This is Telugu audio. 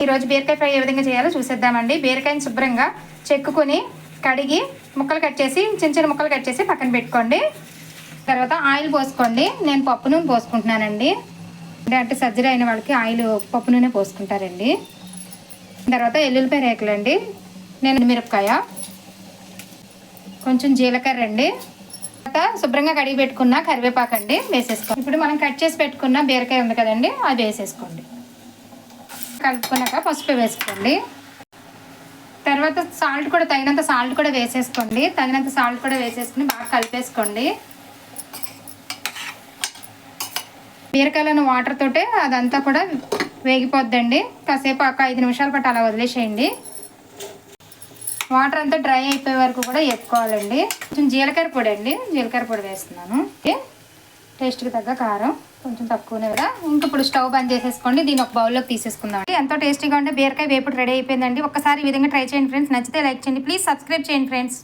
ఈరోజు బీరకాయ ఫ్రై ఏ విధంగా చేయాలో చూసేద్దామండి. బీరకాయని శుభ్రంగా చెక్కుకొని కడిగి ముక్కలు కట్ చేసి చిన్న చిన్న ముక్కలు కట్ చేసి పక్కన పెట్టుకోండి. తర్వాత ఆయిల్ పోసుకోండి. నేను పప్పు నూనె పోసుకుంటున్నానండి. అంటే సర్జరీ అయిన వాళ్ళకి ఆయిల్ పప్పు నూనె పోసుకుంటారండి. తర్వాత ఎల్లుల్లిపాయ రేకులు అండి, నేను మిరపకాయ, కొంచెం జీలకర్ర అండి, తర్వాత శుభ్రంగా కడిగి పెట్టుకున్న కరివేపాకు అండి వేసేసుకోండి. ఇప్పుడు మనం కట్ చేసి పెట్టుకున్న బీరకాయ ఉంది కదండి, అది వేసేసుకోండి. కలుపుకున్నాక పసుపు వేసుకోండి. తర్వాత సాల్ట్ కూడా తగినంత సాల్ట్ కూడా వేసేసుకోండి. వేసేసుకుని బాగా కలిపేసుకోండి. బీరకాయలను వాటర్ తోటే అదంతా కూడా వేగిపోద్దండి. కాసేపు ఒక 5 నిమిషాల పాటు అలా వదిలేసేయండి. వాటర్ అంతా డ్రై అయిపోయే వరకు కూడా వేపుకోవాలండి. కొంచెం జీలకర్ర పొడి అండి, జీలకర్ర పొడి వేస్తున్నాను. టేస్ట్కి తగ్గ కారం కొంచెం తక్కువనే కదా. ఇంక ఇప్పుడు స్టవ్ బంద్ చేసేసుకోండి. దీన్ని ఒక బౌల్లోకి తీసేసుకుందాం. ఎంతో టేస్టీగా ఉండే బీరకాయ వేపుడు రెడీ అయిపోయిందండి. ఒక్కసారి ఈ విధంగా ట్రై చేయండి ఫ్రెండ్స్. నచ్చితే లైక్ చేయండి, ప్లీజ్ సబ్స్క్రైబ్ చేయండి ఫ్రెండ్స్.